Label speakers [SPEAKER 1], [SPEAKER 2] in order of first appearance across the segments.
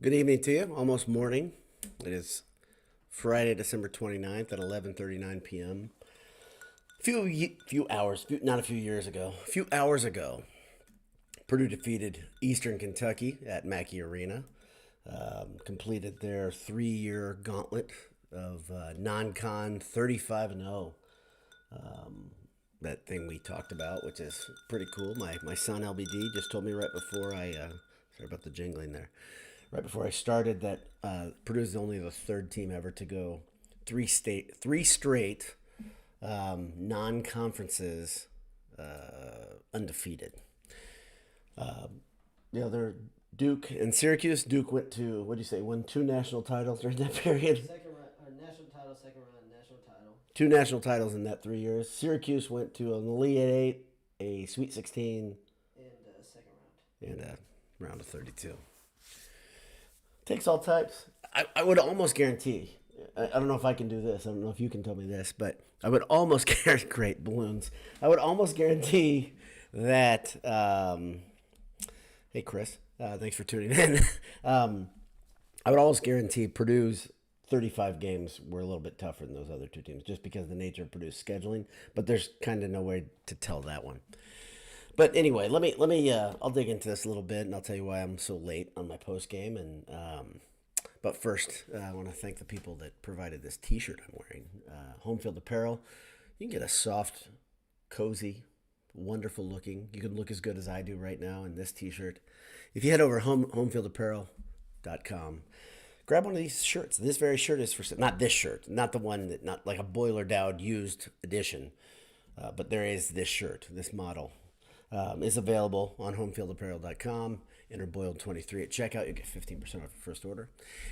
[SPEAKER 1] Good evening to you. Almost morning. It is Friday, December 29th at 11:39 p.m. Few hours, not a few years ago, a few hours ago, Purdue defeated Eastern Kentucky at Mackie Arena. Completed their 3-year gauntlet of non-con 35 and 0. That thing we talked about, which is pretty cool. My son LBD just told me right before sorry about the jingling there. Right before I started, that Purdue's only the third team ever to go three straight non-conferences undefeated. They're Duke and Syracuse. Duke went to, what do you say, won two national titles during that period.
[SPEAKER 2] Second round, national title, second round, national title.
[SPEAKER 1] Two national titles in that 3 years. Syracuse went to an Elite Eight, a Sweet 16,
[SPEAKER 2] and second round.
[SPEAKER 1] and a round of 32. Takes all types. I would almost guarantee. I don't know if I can do this. I don't know if you can tell me this, but I would almost guarantee great balloons. I would almost guarantee that. Hey, Chris. Thanks for tuning in. I would almost guarantee Purdue's 35 games were a little bit tougher than those other two teams, just because of the nature of Purdue's scheduling. But there's kind of no way to tell that one. But anyway, let me. I'll dig into this a little bit, and I'll tell you why I'm so late on my post game. But first, I want to thank the people that provided this T-shirt I'm wearing. HomeField apparel. You can get a soft, cozy, wonderful looking. You can look as good as I do right now in this T-shirt. If you head over to HomeFieldApparel.com, grab one of these shirts. This very shirt is for not this shirt, not the one that not like a boiler dowd used edition, but there is this shirt, this model. Is available on homefieldapparel.com. Enter Boiled23 at checkout. You get 15% off your first order.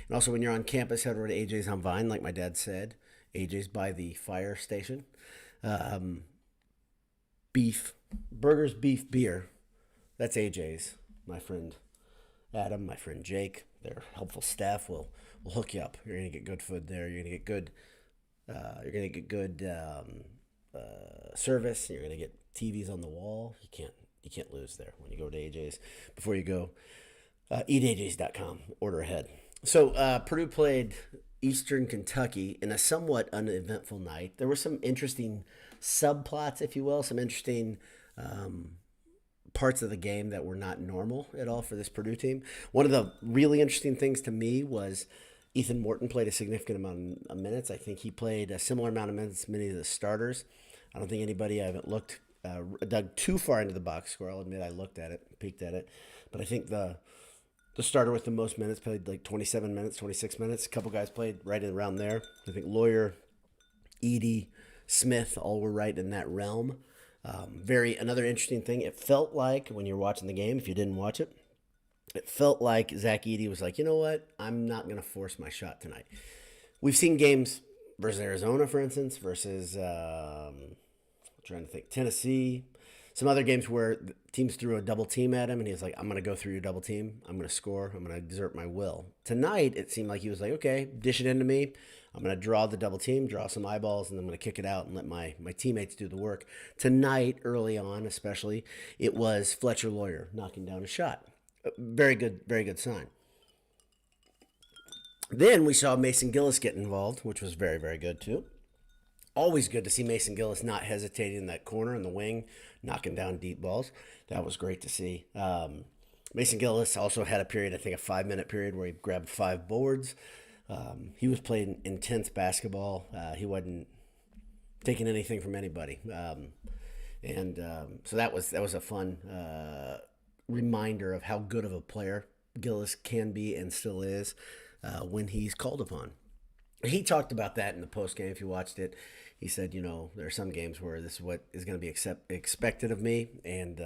[SPEAKER 1] And also, when you're on campus, head over to AJ's on Vine, like my dad said. AJ's by the fire station. Burgers, beef, beer. That's AJ's. My friend Adam, my friend Jake, their helpful staff will hook you up. You're gonna get good food there. You're gonna get good. Service. You're gonna get TVs on the wall. You can't lose there when you go to AJ's. Before you go, eatajs.com. Order ahead. So Purdue played Eastern Kentucky in a somewhat uneventful night. There were some interesting subplots, if you will, some interesting parts of the game that were not normal at all for this Purdue team. One of the really interesting things to me was Ethan Morton played a significant amount of minutes. I think he played a similar amount of minutes as many of the starters. I don't think anybody, I haven't dug too far into the box score. I'll admit I looked at it, peeked at it. But I think the starter with the most minutes played like 27 minutes, 26 minutes. A couple guys played right around there. I think Lawyer, Edey, Smith, all were right in that realm. Another interesting thing, it felt like when you're watching the game, if you didn't watch it, it felt like Zach Edey was like, you know what? I'm not going to force my shot tonight. We've seen games versus Arizona, for instance, versus, trying to think, Tennessee, some other games where teams threw a double team at him, and he was like, I'm going to go through your double team. I'm going to score. I'm going to exert my will. Tonight, it seemed like he was like, okay, dish it into me. I'm going to draw the double team, draw some eyeballs, and I'm going to kick it out and let my teammates do the work. Tonight, early on especially, it was Fletcher Lawyer knocking down a shot. Very good sign. Then we saw Mason Gillis get involved, which was very, very good too. Always good to see Mason Gillis not hesitating in that corner in the wing, knocking down deep balls. That was great to see. Mason Gillis also had a period, I think a 5-minute period, where he grabbed 5 boards. He was playing intense basketball. He wasn't taking anything from anybody. So that was a fun reminder of how good of a player Gillis can be and still is when he's called upon. He talked about that in the post game. If you watched it, he said, there are some games where this is what is going to be expected of me, and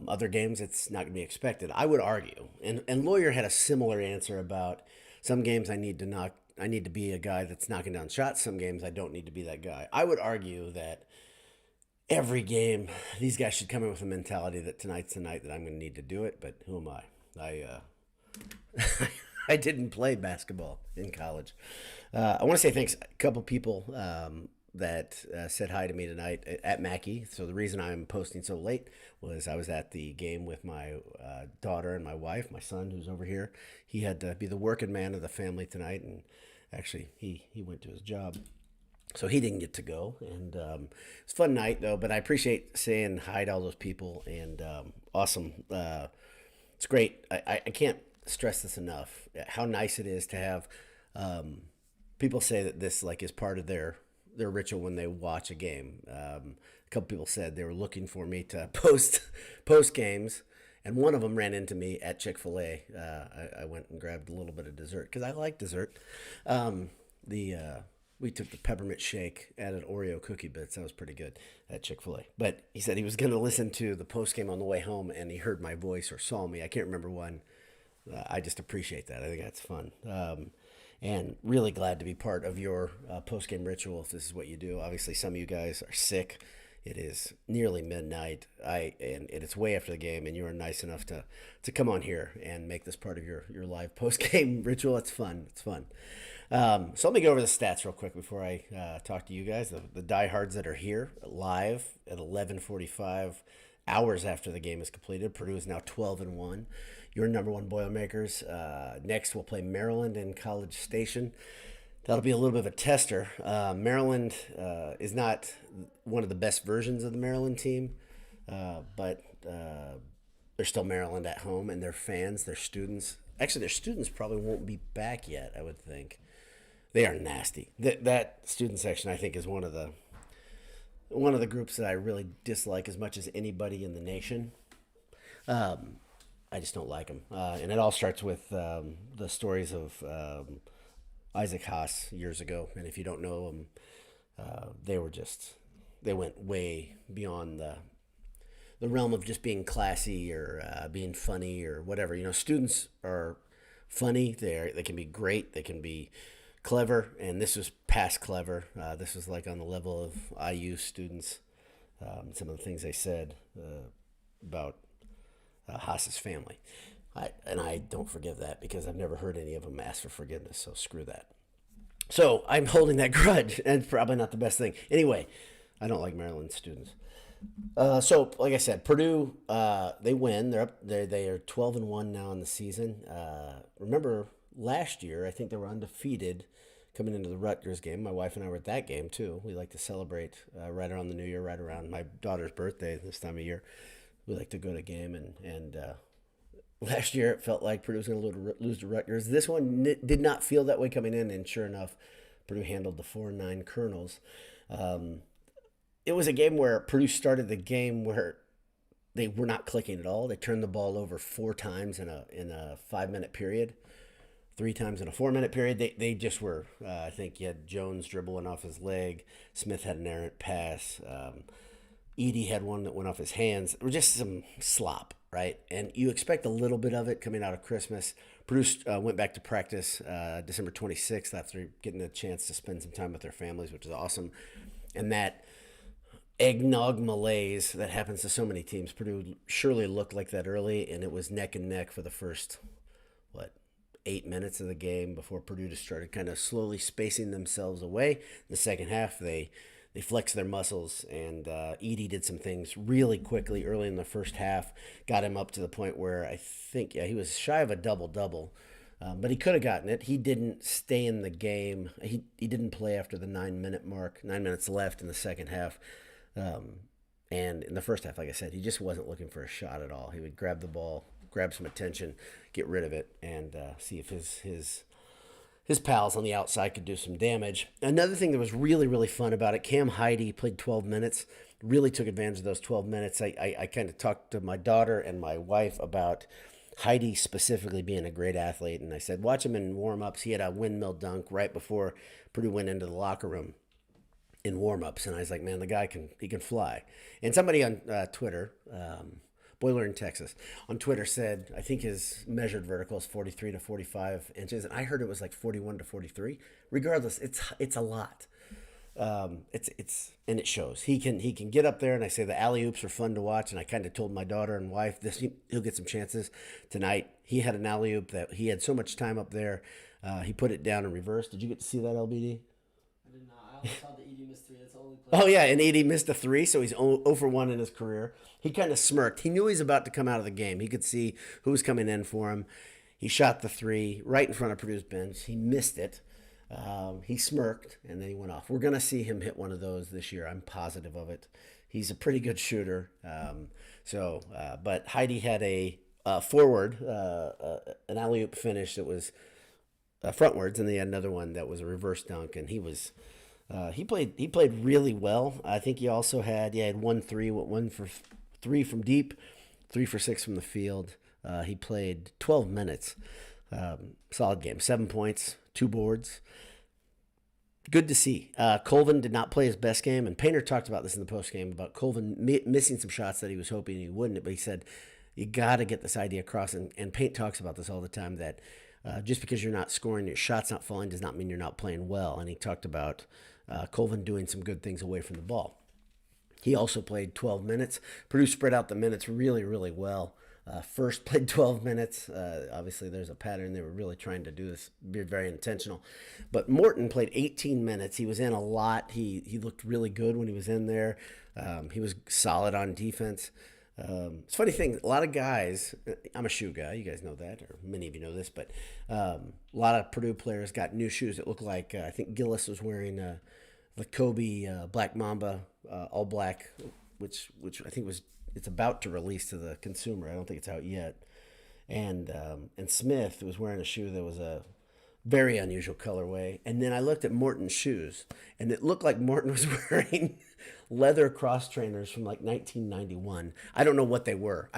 [SPEAKER 1] other games it's not going to be expected. I would argue, and Lawyer had a similar answer about some games I need to be a guy that's knocking down shots. Some games I don't need to be that guy. I would argue that every game, these guys should come in with a mentality that tonight's the night that I'm going to need to do it. But who am I? I didn't play basketball in college. I want to say thanks. A couple people that said hi to me tonight at Mackie. So the reason I'm posting so late was I was at the game with my daughter and my wife, my son who's over here. He had to be the working man of the family tonight, and actually he went to his job. So he didn't get to go, and it's a fun night though. But I appreciate saying hi to all those people, and awesome. It's great. I can't stress this enough. How nice it is to have people say that this like is part of their ritual when they watch a game. A couple people said they were looking for me to post games, and one of them ran into me at Chick-fil-A. I went and grabbed a little bit of dessert because I like dessert. We took the peppermint shake, added Oreo cookie bits. That was pretty good at Chick-fil-A. But he said he was going to listen to the post game on the way home, and he heard my voice or saw me. I can't remember when. I just appreciate that. I think that's fun. And really glad to be part of your post-game ritual if this is what you do. Obviously, some of you guys are sick. It is nearly midnight, and it's way after the game, and you are nice enough to come on here and make this part of your live post-game ritual. It's fun. It's fun. So let me go over the stats real quick before I talk to you guys. The diehards that are here live at 11:45 hours after the game is completed. Purdue is now 12-1. Your number one Boilermakers. Next, we'll play Maryland in College Station. That'll be a little bit of a tester. Maryland is not one of the best versions of the Maryland team, but they're still Maryland at home, and their fans, their students. Actually, their students probably won't be back yet, I would think. They are nasty. That student section, I think, is one of the groups that I really dislike as much as anybody in the nation. I just don't like them. And it all starts with the stories of Isaac Haas years ago. And if you don't know them, they went way beyond the realm of just being classy or being funny or whatever. You know, students are funny. They can be great. They can be clever. And this was past clever. This was like on the level of IU students. Some of the things they said about Haas's family. I don't forgive that because I've never heard any of them ask for forgiveness, so screw that. So I'm holding that grudge, and it's probably not the best thing. Anyway, I don't like Maryland students. So, like I said, Purdue, they win. They're up. They are 12-1 now in the season. Remember last year, I think they were undefeated coming into the Rutgers game. My wife and I were at that game too. We like to celebrate right around the New Year, right around my daughter's birthday this time of year. We like to go to a game, and last year it felt like Purdue was going to lose to Rutgers. This one did not feel that way coming in, and sure enough, Purdue handled the 4-9 Colonels. It was a game where Purdue started the game where they were not clicking at all. They turned the ball over 4 times in a 5-minute period, 3 times in a 4-minute period. They just were. I think you had Jones dribbling off his leg. Smith had an errant pass. Edey had one that went off his hands. It was just some slop, right? And you expect a little bit of it coming out of Christmas. Purdue went back to practice December 26th after getting a chance to spend some time with their families, which is awesome. And that eggnog malaise that happens to so many teams, Purdue surely looked like that early, and it was neck and neck for the first, 8 minutes of the game before Purdue just started kind of slowly spacing themselves away. In the second half, they flexed their muscles, and Edey did some things really quickly early in the first half, got him up to the point where I think, he was shy of a double-double, but he could have gotten it. He didn't stay in the game. He didn't play after the 9-minute mark, 9 minutes left in the second half. And in the first half, like I said, he just wasn't looking for a shot at all. He would grab the ball, grab some attention, get rid of it, and see if his pals on the outside could do some damage. Another thing that was really, really fun about it, Cam Heide played 12 minutes, really took advantage of those 12 minutes. I kind of talked to my daughter and my wife about Heide specifically being a great athlete, and I said, watch him in warm-ups. He had a windmill dunk right before Purdue went into the locker room in warm-ups, and I was like, man, the guy can fly. And somebody on Twitter, Boiler in Texas, on Twitter said, I think his measured vertical is 43 to 45 inches, and I heard it was like 41 to 43. Regardless, it's a lot. And it shows. He can get up there, and I say the alley-oops are fun to watch, and I kind of told my daughter and wife he'll get some chances tonight. He had an alley-oop that he had so much time up there. He put it down in reverse. Did you get to see that, LBD?
[SPEAKER 2] I did not. I only saw the Edey missed 3. That's the only play.
[SPEAKER 1] Oh, yeah, and Edie missed a 3, so he's 0 for 1 in his career. He kind of smirked. He knew he was about to come out of the game. He could see who was coming in for him. He shot the 3 right in front of Purdue's bench. He missed it. He smirked, and then he went off. We're going to see him hit one of those this year. I'm positive of it. He's a pretty good shooter. But Heidi had a forward, an alley-oop finish that was frontwards, and they had another one that was a reverse dunk, and he played really well. I think he also had 1 3, 1 for 3 from deep, 3 for 6 from the field. He played 12 minutes. Solid game. 7 points, 2 boards. Good to see. Colvin did not play his best game, and Painter talked about this in the postgame about Colvin missing some shots that he was hoping he wouldn't, but he said, you got to get this idea across, and Paint talks about this all the time, that just because you're not scoring, your shot's not falling, does not mean you're not playing well, and he talked about Colvin doing some good things away from the ball. He also played 12 minutes. Purdue spread out the minutes really, really well. First played 12 minutes. Obviously, there's a pattern. They were really trying to do this, be very intentional. But Morton played 18 minutes. He was in a lot. He looked really good when he was in there. He was solid on defense. It's a funny thing. A lot of guys, I'm a shoe guy. You guys know that, or many of you know this. But a lot of Purdue players got new shoes that look like, I think Gillis was wearing the Kobe Black Mamba, all black, which I think it's about to release to the consumer. I don't think it's out yet. And Smith was wearing a shoe that was a very unusual colorway. And then I looked at Morton's shoes, and it looked like Morton was wearing leather cross trainers from like 1991. I don't know what they were.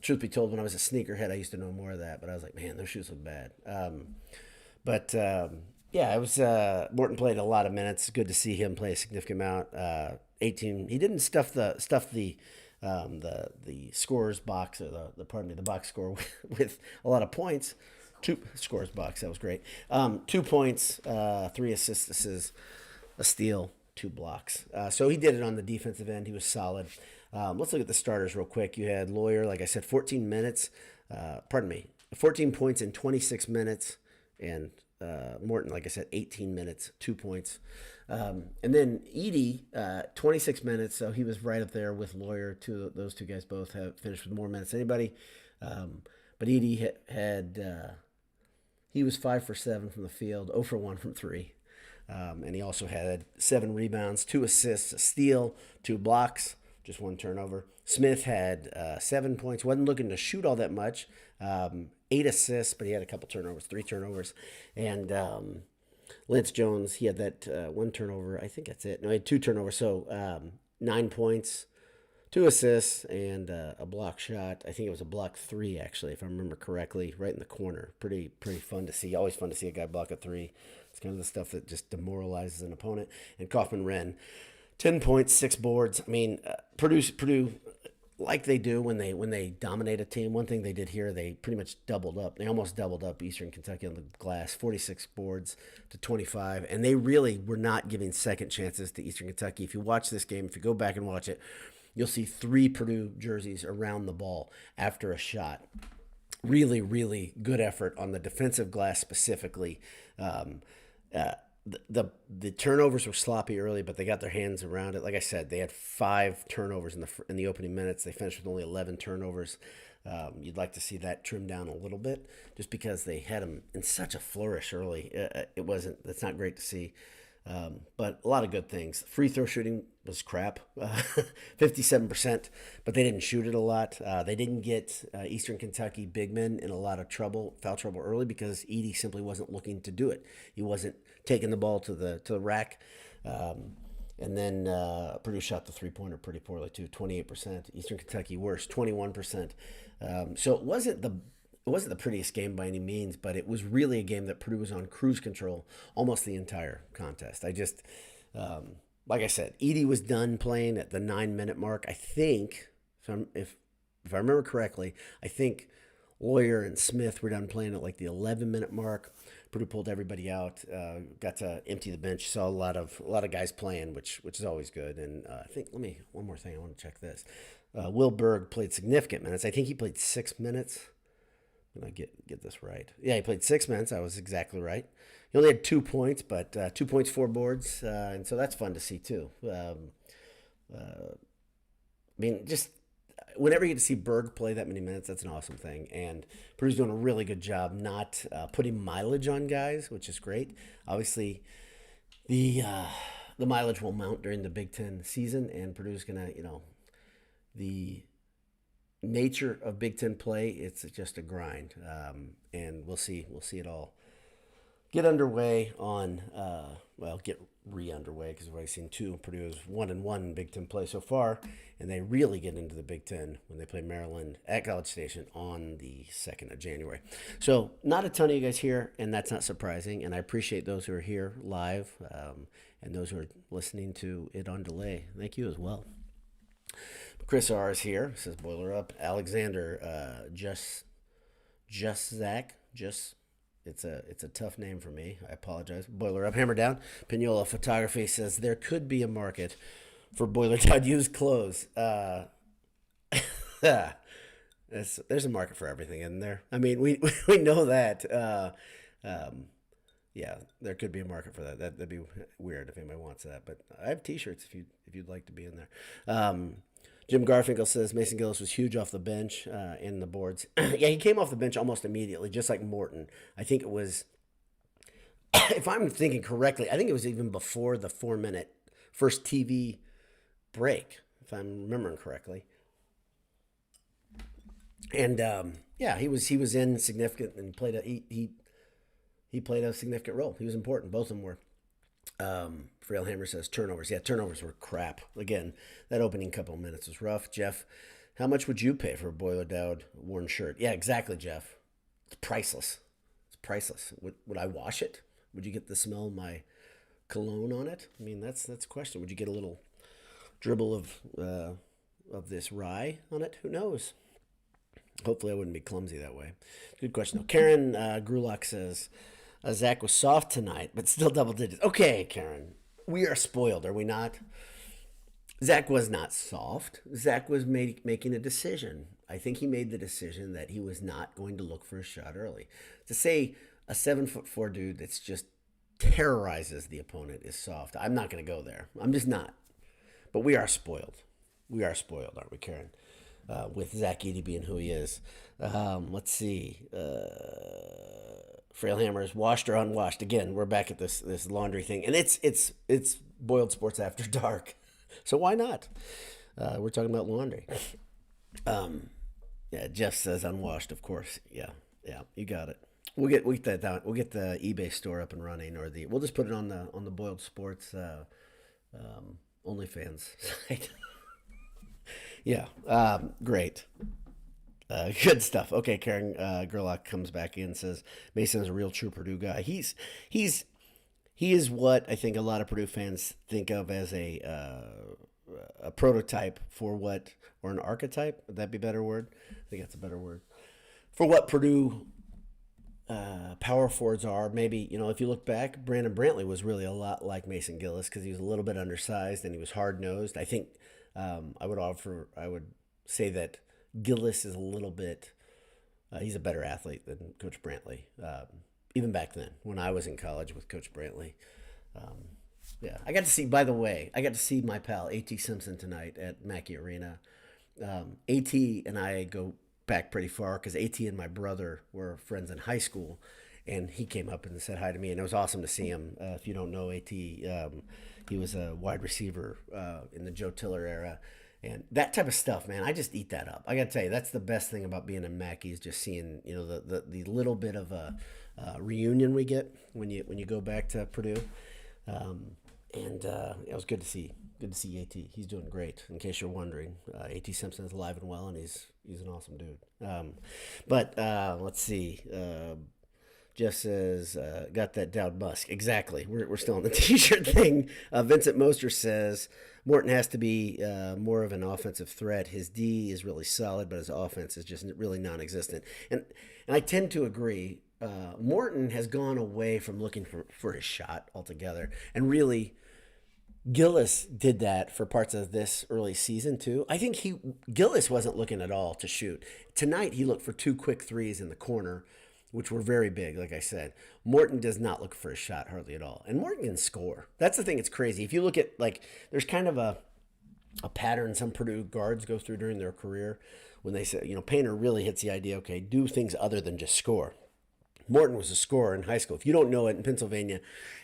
[SPEAKER 1] Truth be told, when I was a sneakerhead, I used to know more of that. But I was like, man, those shoes look bad. Yeah, it was. Morton played a lot of minutes. Good to see him play a significant amount. 18. He didn't stuff the scorers box, or the box score with a lot of points. 2 scores box, that was great. 2 points, 3 assists, a steal, 2 blocks. So he did it on the defensive end. He was solid. Let's look at the starters real quick. You had Lawyer, like I said, 14 minutes. 14 points in 26 minutes, and Morton, like I said, 18 minutes, 2 points. And then Edie, 26 minutes, so he was right up there with Lawyer. Those two guys both have finished with more minutes than anybody. But Edie he was 5 for 7 from the field, 0 for 1 from 3. And he also had 7 rebounds, 2 assists, a steal, 2 blocks, just 1 turnover. Smith had 7 points, wasn't looking to shoot all that much. 8 assists, but he had a couple turnovers, 3 turnovers. And Lance Jones, he had that 1 turnover. I think that's it. No, he had 2 turnovers. So 9 points, 2 assists, and a block shot. I think it was a block 3, actually, if I remember correctly, right in the corner. Pretty fun to see. Always fun to see a guy block a 3. It's kind of the stuff that just demoralizes an opponent. And Kaufman-Renn, 10 points, 6 boards. I mean, Purdue, like they do when they dominate a team. One thing they did here, they pretty much doubled up. They almost doubled up Eastern Kentucky on the glass, 46 boards to 25. And they really were not giving second chances to Eastern Kentucky. If you watch this game, if you go back and watch it, you'll see 3 Purdue jerseys around the ball after a shot. Really, really good effort on the defensive glass specifically. The turnovers were sloppy early, but they got their hands around it. Like I said, they had 5 turnovers in the opening minutes. They finished with only 11 turnovers. You'd like to see that trimmed down a little bit, just because they had them in such a flourish early. That's not great to see. But a lot of good things. Free throw shooting was crap, 57%, but they didn't shoot it a lot. They didn't get Eastern Kentucky big men in a lot of foul trouble early, because Edie simply wasn't looking to do it. He wasn't taking the ball to the rack. And then Purdue shot the 3-pointer pretty poorly too, 28%. Eastern Kentucky worse, 21%. So it wasn't the prettiest game by any means, but it was really a game that Purdue was on cruise control almost the entire contest. Like I said, Edie was done playing at the 9-minute mark. I think, if I remember correctly, I think Lawyer and Smith were done playing at like the 11-minute mark. Purdue pulled everybody out, got to empty the bench. Saw a lot of guys playing, which is always good. And I think one more thing, I want to check this. Will Berg played significant minutes. I think he played 6 minutes. Can I get this right? Yeah, he played 6 minutes. I was exactly right. He only had 2 points, but 2 points, 4 boards, and so that's fun to see too. I mean, just whenever you get to see Berg play that many minutes, that's an awesome thing. And Purdue's doing a really good job not putting mileage on guys, which is great. Obviously, the mileage will mount during the Big Ten season, and Purdue's gonna, the nature of Big Ten play, it's just a grind, and we'll see it all get underway on get re-underway because we've already seen two. Purdue is 1-1 in Big Ten play so far, and they really get into the Big Ten when they play Maryland at College Station on the 2nd of January. So not a ton of you guys here, and that's not surprising, and I appreciate those who are here live, and those who are listening to it on delay. Thank you as well. Chris R is here, says Boiler Up. Alexander, Zach, it's a tough name for me. I apologize. Boiler Up, Hammer Down. Pinola Photography says there could be a market for Boiler Down used clothes. There's a market for everything in there. I mean, we know that. Yeah, there could be a market for that. That'd be weird if anybody wants that. But I have T-shirts if you'd like to be in there. Jim Garfinkel says Mason Gillis was huge off the bench in the boards. Yeah, he came off the bench almost immediately, just like Morton. I think it was, if I'm thinking correctly, I think it was even before the 4-minute first TV break, if I'm remembering correctly. And yeah, he was in significant and played he played a significant role. He was important. Both of them were. Frail Hammer says turnovers. Yeah, turnovers were crap. Again, that opening couple of minutes was rough. Jeff, how much would you pay for a Boiler Dowd worn shirt? Yeah, exactly, Jeff. It's priceless. It's priceless. Would I wash it? Would you get the smell of my cologne on it? I mean, that's the question. Would you get a little dribble of this rye on it? Who knows? Hopefully I wouldn't be clumsy that way. Good question, though. Karen Grulock says, Zach was soft tonight, but still double digits. Okay, Karen, we are spoiled, are we not? Zach was not soft. Zach was making a decision. I think he made the decision that he was not going to look for a shot early. To say a 7'4" dude that's just terrorizes the opponent is soft, I'm not going to go there. I'm just not. But we are spoiled. We are spoiled, aren't we, Karen? With Zach Edey being who he is. Let's see. Frail Hammers, washed or unwashed. Again, we're back at this laundry thing, and it's Boiled Sports After Dark, so why not? We're talking about laundry. Yeah, Jeff says unwashed, of course. Yeah, you got it. We'll get that down. We'll get the eBay store up and running, or we'll just put it on the Boiled Sports OnlyFans site. Yeah, great. Good stuff. Okay, Karen Gerlach comes back in and says Mason is a real true Purdue guy. He is what I think a lot of Purdue fans think of as a prototype for what, or an archetype. Would that be a better word? I think that's a better word for what Purdue power forwards are. Maybe, if you look back, Brandon Brantley was really a lot like Mason Gillis because he was a little bit undersized and he was hard nosed. I think I would say that Gillis is a little bit, he's a better athlete than Coach Brantley. Even back then, when I was in college with Coach Brantley. Yeah, I got to see my pal A.T. Simpson tonight at Mackie Arena. A.T. and I go back pretty far because A.T. and my brother were friends in high school, and he came up and said hi to me, and it was awesome to see him. If you don't know A.T., he was a wide receiver in the Joe Tiller era. And that type of stuff, man, I just eat that up. I got to tell you, that's the best thing about being in Mackie is just seeing, the little bit of a reunion we get when you go back to Purdue. It was good to see AT. He's doing great. In case you're wondering, AT Simpson is alive and well, and he's an awesome dude. But let's see. Jeff says, got that Dowd Musk. Exactly. We're still on the T-shirt thing. Vincent Moster says, Morton has to be more of an offensive threat. His D is really solid, but his offense is just really non-existent. And I tend to agree. Morton has gone away from looking for his shot altogether. And really, Gillis did that for parts of this early season too. I think Gillis wasn't looking at all to shoot. Tonight he looked for two quick threes in the corner, which were very big, like I said. Morton does not look for a shot hardly at all. And Morton can score. That's the thing, it's crazy. If you look at like there's kind of a pattern some Purdue guards go through during their career when they say, Painter really hits the idea, okay, do things other than just score. Morton was a scorer in high school. If you don't know it, in Pennsylvania,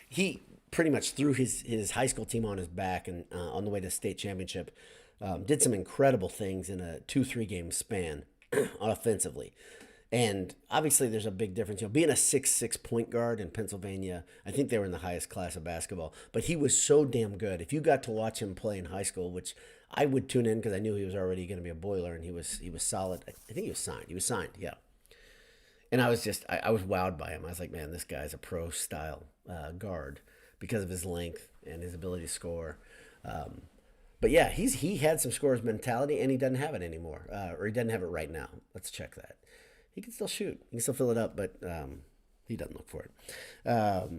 [SPEAKER 1] he pretty much threw his high school team on his back and on the way to state championship, did some incredible things in a 2-3 game span offensively. And obviously, there's a big difference. Being a 6'6" point guard in Pennsylvania, I think they were in the highest class of basketball. But he was so damn good. If you got to watch him play in high school, which I would tune in because I knew he was already going to be a Boiler, and he was solid. I think he was signed. He was signed, yeah. And I was I was wowed by him. I was like, man, this guy's a pro style guard because of his length and his ability to score. But yeah, he had some scorer's mentality, and he doesn't have it anymore, or he doesn't have it right now. Let's check that. He can still shoot. He can still fill it up, but he doesn't look for it.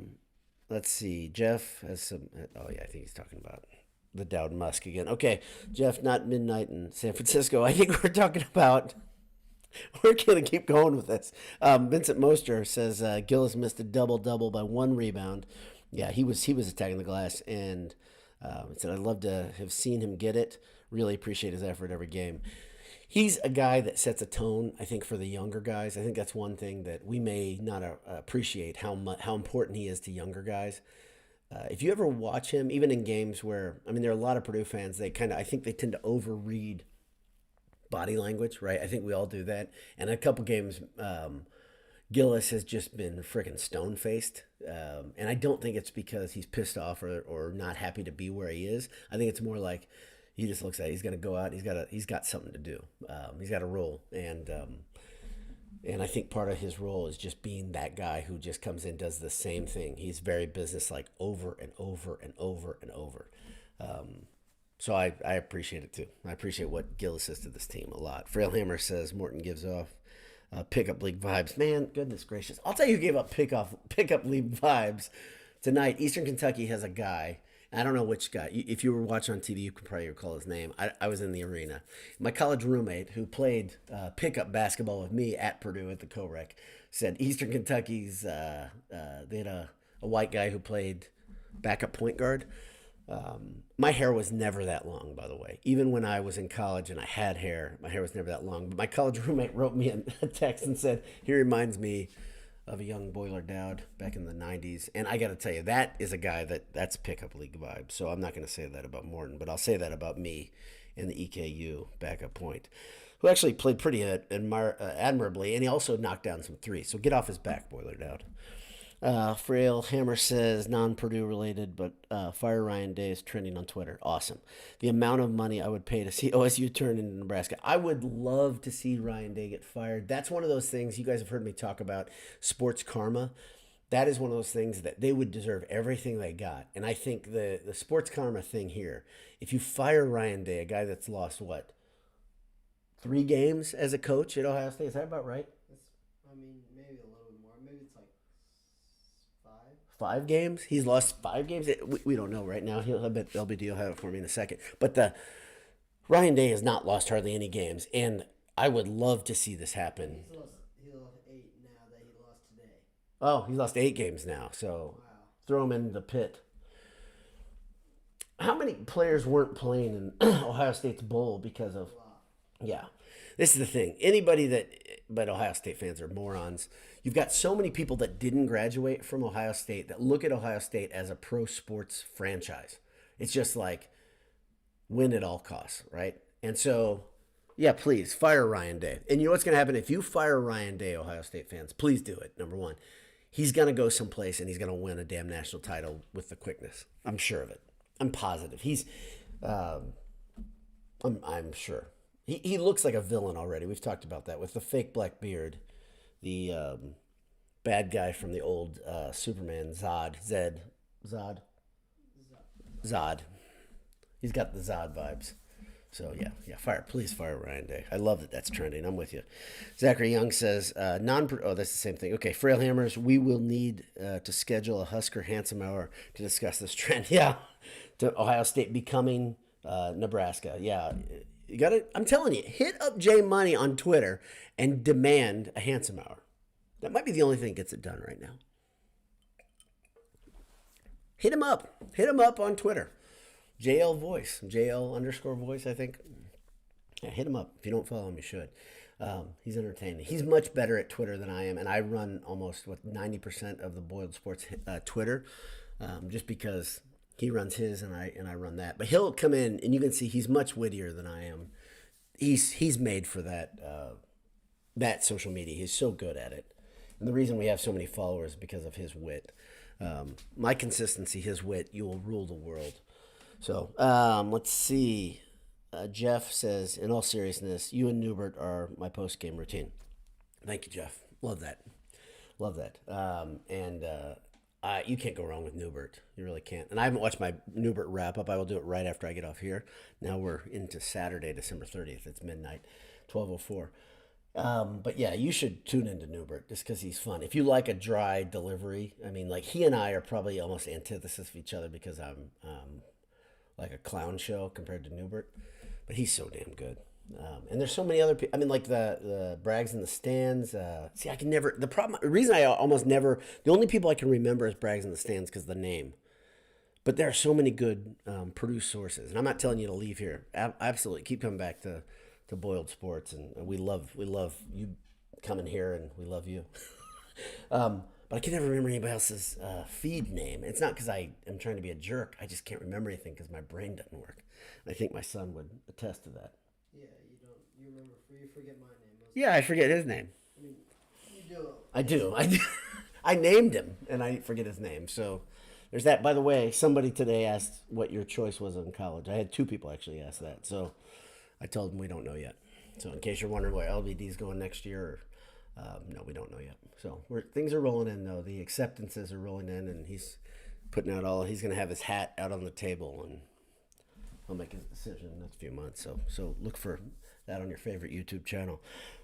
[SPEAKER 1] Let's see. Jeff has some. Oh yeah, I think he's talking about the Dowd Musk again. Okay, Jeff, not midnight in San Francisco. I think we're talking about. We're going to keep going with this. Vincent Moster says Gillis missed a double by 1 rebound. Yeah, he was attacking the glass, and said I'd love to have seen him get it. Really appreciate his effort every game. He's a guy that sets a tone, I think, for the younger guys. I think that's one thing that we may not appreciate how important he is to younger guys. If you ever watch him, even in games where, there are a lot of Purdue fans, I think they tend to overread body language, right? I think we all do that. And a couple games, Gillis has just been freaking stone-faced. And I don't think it's because he's pissed off or not happy to be where he is. I think it's more like he just looks at it. He's going to go out. He's got something to do. He's got a role. And I think part of his role is just being that guy who just comes in, does the same thing. He's very businesslike over and over and over and over. So I appreciate it too. I appreciate what Gillis says to this team a lot. Frailhammer says Morton gives off pickup league vibes. Man, goodness gracious. I'll tell you who gave up pickup league vibes tonight. Eastern Kentucky has a guy. I don't know which guy. If you were watching on TV, you could probably recall his name. I was in the arena. My college roommate who played pickup basketball with me at Purdue at the Co-Rec said Eastern Kentucky's, they had a white guy who played backup point guard. My hair was never that long, by the way. Even when I was in college and I had hair, my hair was never that long. But my college roommate wrote me a text and said, he reminds me of a young Boiler Dowd back in the 90s. And I got to tell you, that is a guy that's pickup league vibe. So I'm not going to say that about Morton, but I'll say that about me in the EKU backup point, who actually played pretty admirably, and he also knocked down some threes. So get off his back, Boiler Dowd. Frail Hammer says non-Purdue related, but fire Ryan Day is trending on Twitter. Awesome. The amount of money I would pay to see OSU turn into Nebraska. I would love to see Ryan Day get fired. That's one of those things you guys have heard me talk about, sports karma. That is one of those things that they would deserve everything they got. And I think the sports karma thing here, if you fire Ryan Day, a guy that's lost, 3 games as a coach at Ohio State, is that about right?
[SPEAKER 2] Maybe a little bit more. Maybe it's like
[SPEAKER 1] 5 games? He's lost 5 games? We don't know right now. I bet LBD will have it for me in a second. But the Ryan Day has not lost hardly any games, and I would love to see this happen.
[SPEAKER 2] He lost 8 now that he lost today.
[SPEAKER 1] Oh, he lost 8 games now, so
[SPEAKER 2] Wow.
[SPEAKER 1] throw him in the pit. How many players weren't playing in Ohio State's bowl because of... Yeah. This is the thing. But Ohio State fans are morons. You've got so many people that didn't graduate from Ohio State that look at Ohio State as a pro sports franchise. It's just like win at all costs, right? And so, yeah, please fire Ryan Day. And you know what's going to happen if you fire Ryan Day, Ohio State fans? Please do it. Number one, he's going to go someplace and he's going to win a damn national title with the quickness. I'm sure of it. I'm positive. I'm sure. He looks like a villain already. We've talked about that with the fake black beard, the bad guy from the old Superman, Zod. He's got the Zod vibes. So please fire Ryan Day. I love that that's trending. I'm with you. Zachary Young says that's the same thing. Okay, Frail Hammers, we will need to schedule a Husker Handsome Hour to discuss this trend. Yeah, to Ohio State becoming Nebraska. Yeah, you got to. I'm telling you, hit up Jay Money on Twitter and demand a Handsome Hour. That might be the only thing that gets it done right now. Hit him up. Hit him up on Twitter. JL_voice, I think. Yeah, hit him up. If you don't follow him, you should. He's entertaining. He's much better at Twitter than I am, and I run almost 90% of the Boiled Sports Twitter, just because he runs his and I run that. But he'll come in, and you can see he's much wittier than I am. He's made for that social media. He's so good at it, and the reason we have so many followers is because of his wit. My consistency, his wit, you will rule the world. So let's see. Jeff says, in all seriousness, you and Newbert are my post-game routine. Thank you, Jeff. Love that. You can't go wrong with Newbert. You really can't. And I haven't watched my Newbert wrap-up. I will do it right after I get off here. Now we're into Saturday, December 30th. It's midnight, 12:04. But yeah, you should tune into Newbert just because he's fun. If you like a dry delivery, I mean, like he and I are probably almost antithesis of each other because I'm like a clown show compared to Newbert, but he's so damn good. And there's so many other people. I mean, like the Braggs in the stands. I can never. The reason I almost never. The only people I can remember is Braggs in the stands because of the name. But there are so many good Purdue sources, and I'm not telling you to leave here. Absolutely, keep coming back to Boiled Sports, and we love you coming here, and we love you. But I can never remember anybody else's feed name. It's not because I am trying to be a jerk. I just can't remember anything because my brain doesn't work. And I think my son would attest to that.
[SPEAKER 2] Yeah, you don't. You remember? You forget my name.
[SPEAKER 1] Yeah, I forget his name.
[SPEAKER 2] I mean, you do.
[SPEAKER 1] I do. I named him, and I forget his name. So there's that. By the way, somebody today asked what your choice was in college. I had two people actually ask that. So I told them we don't know yet. So in case you're wondering where LBD's going next year, no, we don't know yet. So things are rolling in, though. The acceptances are rolling in, and he's putting out he's going to have his hat out on the table, and I'll make a decision in the next few months. So look for that on your favorite YouTube channel.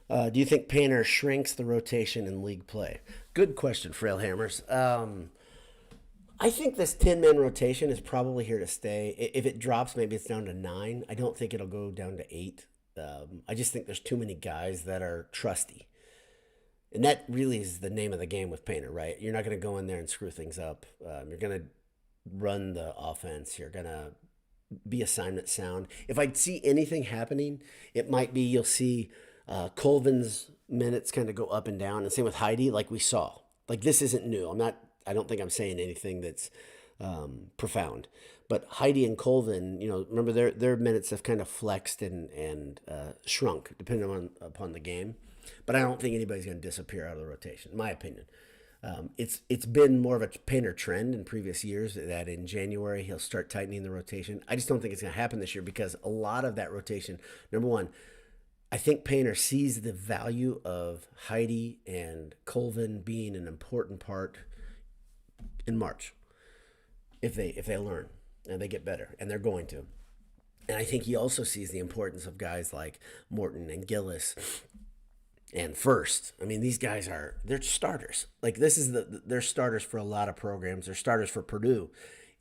[SPEAKER 1] Do you think Painter shrinks the rotation in league play? Good question, Frail Hammers. I think this 10-man rotation is probably here to stay. If it drops, maybe it's down to 9. I don't think it'll go down to 8. I just think there's too many guys that are trusty. And that really is the name of the game with Painter, right? You're not going to go in there and screw things up. You're going to run the offense. You're going to be assignment sound. If I see anything happening, it might be you'll see Colvin's minutes kind of go up and down. And same with Heidi, like we saw. Like this isn't new. I don't think I'm saying anything that's profound. But Heidi and Colvin, remember their minutes have kind of flexed and shrunk depending upon the game. But I don't think anybody's going to disappear out of the rotation, in my opinion. It's been more of a Painter trend in previous years that in January he'll start tightening the rotation. I just don't think it's going to happen this year because a lot of that rotation, number one, I think Painter sees the value of Heidi and Colvin being an important part in March if they learn and they get better, and they're going to. And I think he also sees the importance of guys like Morton and Gillis and First. I mean, these guys they're starters. Like this is they're starters for a lot of programs. They're starters for Purdue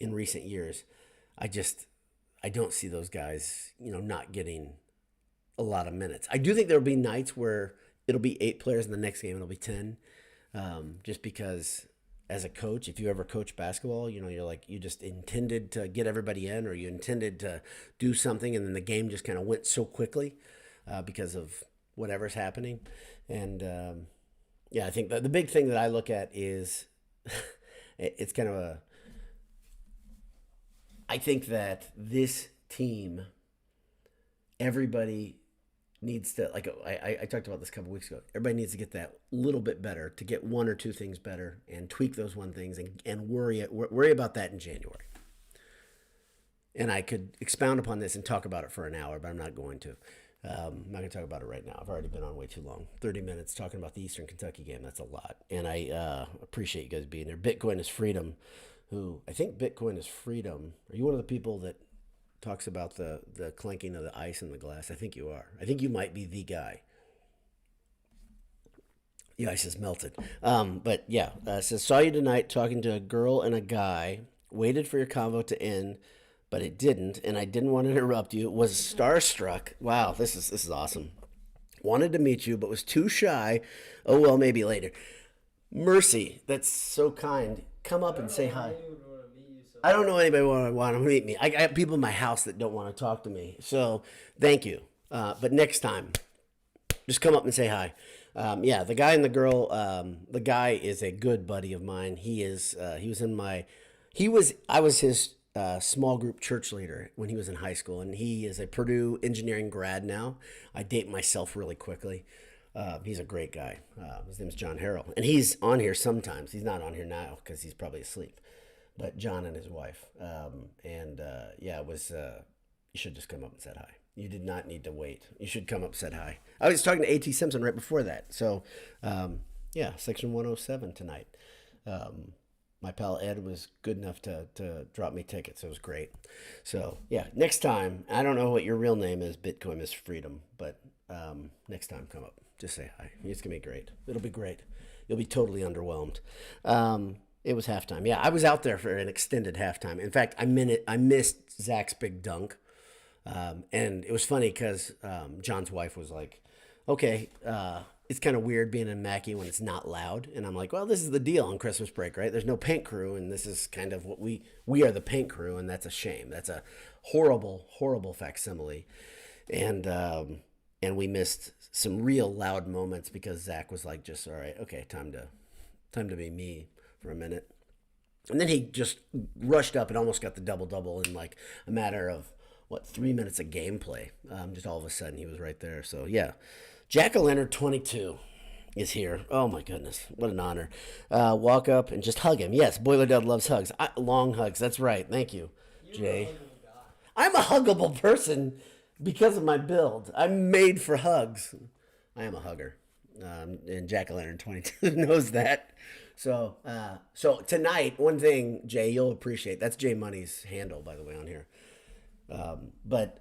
[SPEAKER 1] in recent years. I don't see those guys, not getting a lot of minutes. I do think there'll be nights where it'll be 8 players, and the next game it'll be 10. Just because as a coach, if you ever coach basketball, you're like, you just intended to get everybody in, or you intended to do something, and then the game just kind of went so quickly because of whatever's happening. And I think the big thing that I look at is it's kind of I think that this team, everybody needs to, like I talked about this a couple weeks ago, everybody needs to get that little bit better, to get 1 or 2 things better and tweak those one things and worry about that in January. And I could expound upon this and talk about it for an hour, but I'm not going to. I'm not going to talk about it right now. I've already been on way too long. 30 minutes talking about the Eastern Kentucky game. That's a lot. And I appreciate you guys being there. Bitcoin is Freedom, who I think Bitcoin is Freedom. Are you one of the people that talks about the clanking of the ice in the glass. I think you are. I think you might be the guy. The ice is melted. But yeah, it says, saw you tonight talking to a girl and a guy. Waited for your convo to end, but it didn't, and I didn't want to interrupt you. Was starstruck. Wow, this is awesome. Wanted to meet you, but was too shy. Oh well, maybe later. Mercy, that's so kind. Come up and say hi. I don't know anybody want to meet me. I have people in my house that don't want to talk to me. So thank you. But next time, just come up and say hi. Yeah, the guy and the girl. The guy is a good buddy of mine. He is. He was in my. I was his small group church leader when he was in high school, and he is a Purdue engineering grad now. I date myself really quickly. He's a great guy. His name's John Harrell, and he's on here sometimes. He's not on here now because he's probably asleep. But John and his wife, yeah, it was. You should just come up and said hi. You did not need to wait. You should come up and said hi. I was talking to A.T. Simpson right before that. So, yeah, section 107 tonight. My pal Ed was good enough to drop me tickets. It was great. So, yeah, next time, I don't know what your real name is, Bitcoin is Freedom, but next time come up. Just say hi. It's going to be great. It'll be great. You'll be totally underwhelmed. It was halftime. Yeah, I was out there for an extended halftime. In fact, I missed Zach's big dunk. And it was funny because John's wife was like, okay, it's kind of weird being in Mackie when it's not loud. And I'm like, well, this is the deal on Christmas break, right? There's no paint crew, and this is kind of what we are the paint crew, and that's a shame. That's a horrible, horrible facsimile. And we missed some real loud moments because Zach was like, just, all right, okay, time to be me for a minute. And then he just rushed up and almost got the double-double in like a matter of, 3 minutes of gameplay. Just all of a sudden he was right there. So yeah, Jack-O-Lantern 22 is here. Oh my goodness, what an honor. Walk up and just hug him. Yes, Boiler Dad loves hugs. Long hugs, that's right. Thank you, Jay. I'm a huggable person because of my build. I'm made for hugs. I am a hugger. And Jack-O-Lantern 22 knows that. So tonight, one thing, Jay, you'll appreciate. That's Jay Money's handle, by the way, on here. But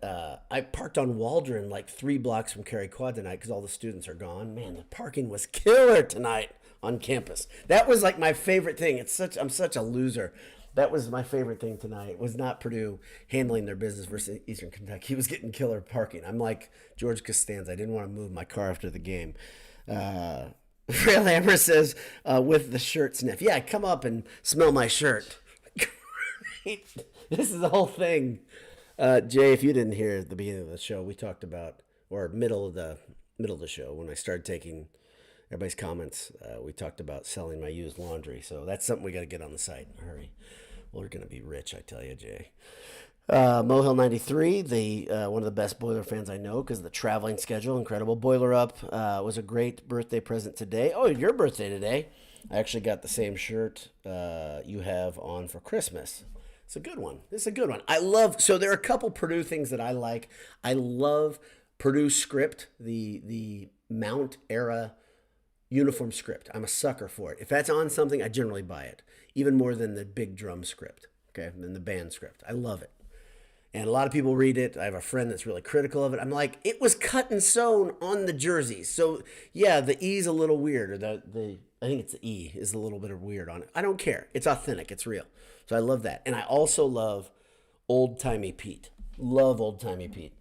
[SPEAKER 1] I parked on Waldron like 3 blocks from Cary Quad tonight because all the students are gone. Man, the parking was killer tonight on campus. That was like my favorite thing. I'm such a loser. That was my favorite thing tonight. Was not Purdue handling their business versus Eastern Kentucky. He was getting killer parking. I'm like George Costanza. I didn't want to move my car after the game. Rail Hammer says, with the shirt sniff. Yeah, come up and smell my shirt. Great. This is the whole thing. Jay, if you didn't hear at the beginning of the show, we talked about, or middle of the show, when I started taking everybody's comments, we talked about selling my used laundry. So that's something we got to get on the site. Hurry. We're going to be rich, I tell you, Jay. Mohill 93, one of the best Boiler fans I know because of the traveling schedule. Incredible. Boiler Up was a great birthday present today. Oh, your birthday today. I actually got the same shirt you have on for Christmas. It's a good one. It's a good one. So there are a couple Purdue things that I like. I love Purdue script, the Mount era uniform script. I'm a sucker for it. If that's on something, I generally buy it. Even more than the big drum script, okay, than the band script. I love it. And a lot of people read it. I have a friend that's really critical of it. I'm like, it was cut and sewn on the jerseys. So yeah, the E's a little weird, or I think it's the E is a little bit of weird on it. I don't care. It's authentic. It's real. So I love that. And I also love old-timey Pete. Love old-timey Pete.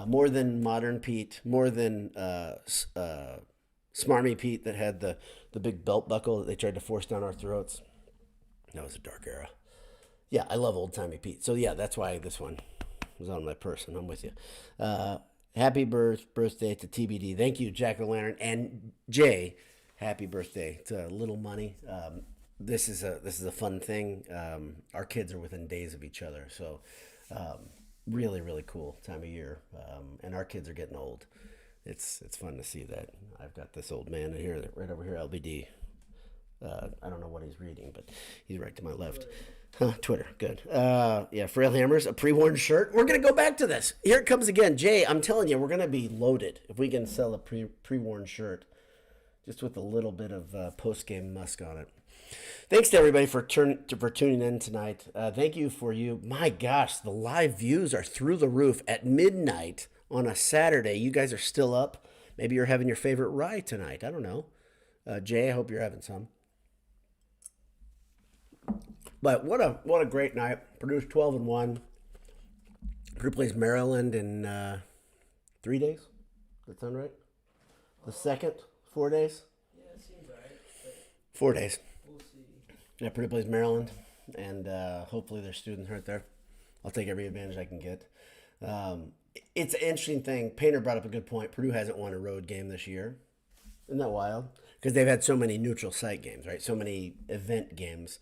[SPEAKER 1] More than modern Pete. More than smarmy Pete that had the big belt buckle that they tried to force down our throats. That was a dark era. Yeah, I love old-timey Pete. So yeah, that's why this one was on my purse, and I'm with you. Happy birthday to TBD. Thank you, Jack-O-Lantern. And Jay, happy birthday to Little Money. This is a fun thing. Our kids are within days of each other, so really, really cool time of year. And our kids are getting old. It's fun to see that. I've got this old man here, right over here, LBD. I don't know what he's reading, but he's right to my left. Twitter, good. Yeah, Frail Hammers, a pre-worn shirt. We're going to go back to this. Here it comes again. Jay, I'm telling you, we're going to be loaded if we can sell a pre-worn shirt just with a little bit of post-game musk on it. Thanks to everybody for tuning in tonight. Thank you for you. My gosh, the live views are through the roof at midnight on a Saturday. You guys are still up. Maybe you're having your favorite rye tonight. I don't know. Jay, I hope you're having some. But what a great night. Purdue's 12-1. Purdue plays Maryland in 3 days. Does that sound right? The second, 4 days.
[SPEAKER 2] Yeah, it seems right.
[SPEAKER 1] 4 days.
[SPEAKER 2] We'll see.
[SPEAKER 1] Yeah, Purdue plays Maryland, and hopefully there's students right there. I'll take every advantage I can get. It's an interesting thing. Painter brought up a good point. Purdue hasn't won a road game this year. Isn't that wild? Because they've had so many neutral site games, right? So many event games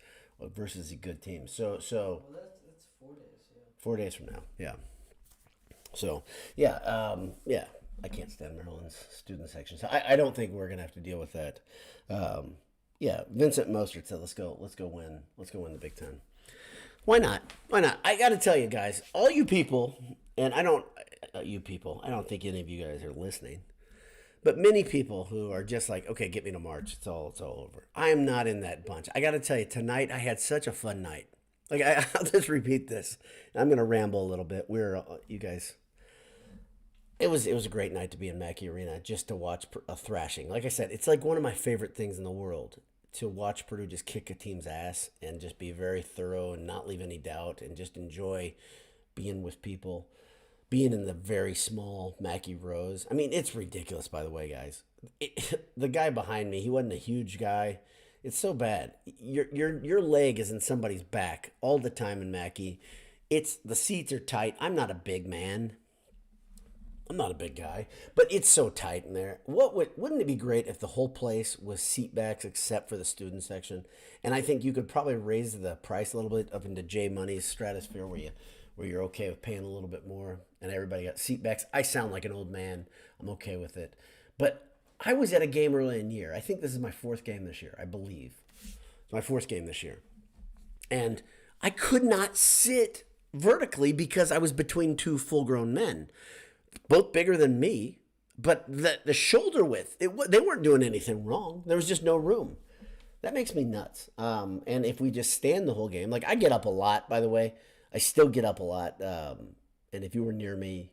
[SPEAKER 1] versus the good teams. So
[SPEAKER 2] Well, that's 4 days. Yeah.
[SPEAKER 1] 4 days from now, yeah. So yeah. I can't stand Maryland's student section, so I don't think we're gonna have to deal with that. Yeah, Vincent Mostert said, "Let's go win the Big Ten." Why not? I got to tell you guys, all you people, and I don't think any of you guys are listening, but many people who are just like, okay, get me to March, it's all over. I am not in that bunch. I got to tell you, tonight I had such a fun night. Like I'll just repeat this. I'm gonna ramble a little bit. You guys. It was a great night to be in Mackie Arena just to watch a thrashing. Like I said, it's like one of my favorite things in the world to watch Purdue just kick a team's ass and just be very thorough and not leave any doubt and just enjoy being with people, being in the very small Mackie rows. I mean, it's ridiculous, by the way, guys. The guy behind me, he wasn't a huge guy. It's so bad. Your leg is in somebody's back all the time in Mackie. The seats are tight. I'm not a big man. I'm not a big guy, but it's so tight in there. Wouldn't it be great if the whole place was seat backs except for the student section? And I think you could probably raise the price a little bit up into J Money's stratosphere where you're okay with paying a little bit more and everybody got seat backs. I sound like an old man. I'm okay with it. But I was at a game early in the year. I think this is my fourth game this year, I believe. It's my fourth game this year. And I could not sit vertically because I was between two full-grown men, both bigger than me, but the shoulder width, they weren't doing anything wrong. There was just no room. That makes me nuts. And if we just stand the whole game, like I get up a lot, by the way. I still get up a lot. And if you were near me,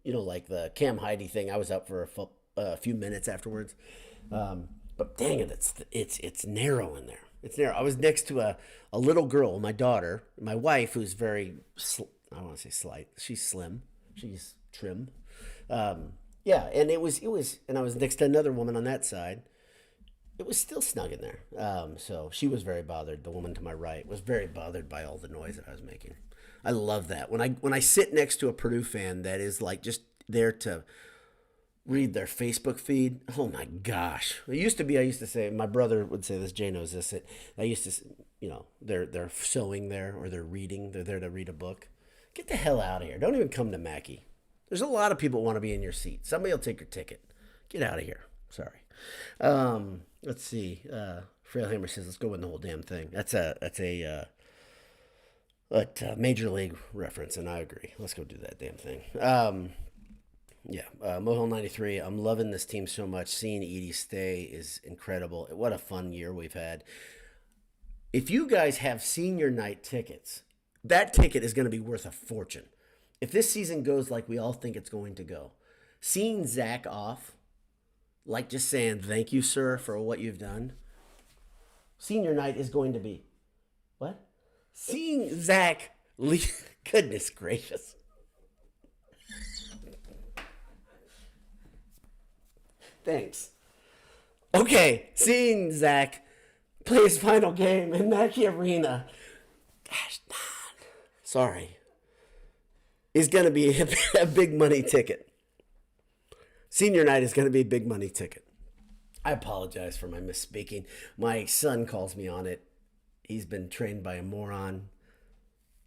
[SPEAKER 1] like the Cam Heidi thing, I was up for a few minutes afterwards. But dang it, it's narrow in there. It's narrow. I was next to a little girl, my daughter, my wife, who's very, I don't want to say slight. She's slim. She's trim. Yeah, and it was, and I was next to another woman on that side. It was still snug in there. So she was very bothered. The woman to my right was very bothered by all the noise that I was making. I love that. When I sit next to a Purdue fan that is like just there to read their Facebook feed. Oh my gosh. I used to say, my brother would say this, Jay knows this, that I used to, they're sewing there or they're reading. They're there to read a book. Get the hell out of here. Don't even come to Mackie. There's a lot of people who want to be in your seat. Somebody will take your ticket. Get out of here. Sorry. Let's see. Frailhammer says, let's go win the whole damn thing. That's a Major League reference, and I agree. Let's go do that damn thing. Mohel 93. I'm loving this team so much. Seeing Edie stay is incredible. What a fun year we've had. If you guys have senior night tickets, that ticket is going to be worth a fortune. If this season goes like we all think it's going to go, seeing Zach off, like just saying thank you, sir, for what you've done, senior night is going to be, what? Seeing Zach leave, goodness gracious. Thanks. Okay, seeing Zach play his final game in Mackie Arena, gosh, sorry, is going to be a big money ticket. Senior night is going to be a big money ticket. I apologize for my misspeaking. My son calls me on it. He's been trained by a moron.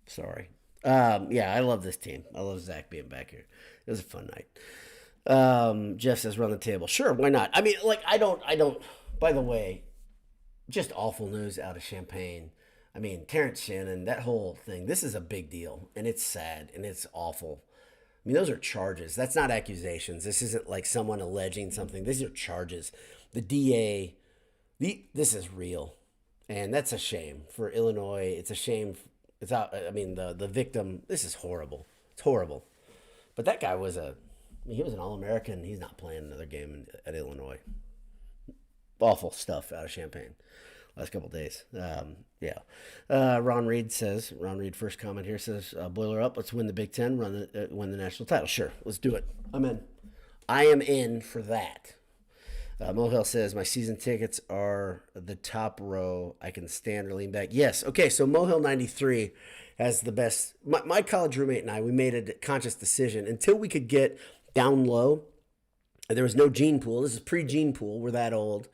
[SPEAKER 1] Sorry. I love this team. I love Zach being back here. It was a fun night. Jeff says, run the table. Sure, why not? I mean, I don't, by the way, just awful news out of Champaign. I mean, Terrence Shannon, that whole thing, this is a big deal, and it's sad, and it's awful. I mean, those are charges. That's not accusations. This isn't like someone alleging something. These are charges. The DA, this is real. And that's a shame for Illinois. It's a shame. It's out. I mean, the victim. This is horrible. It's horrible. But that guy was he was an All-American. He's not playing another game at Illinois. Awful stuff out of Champaign last couple of days. Yeah. Ron Reed, first comment here says, boiler up, let's win the Big Ten, win the national title. Sure, let's do it. I'm in. I am in for that. Mohel says, my season tickets are the top row. I can stand or lean back. Yes. Okay, so Mohel 93 has the best. My college roommate and I, we made a conscious decision. Until we could get down low, there was no gene pool. This is pre-gene pool. We're that old.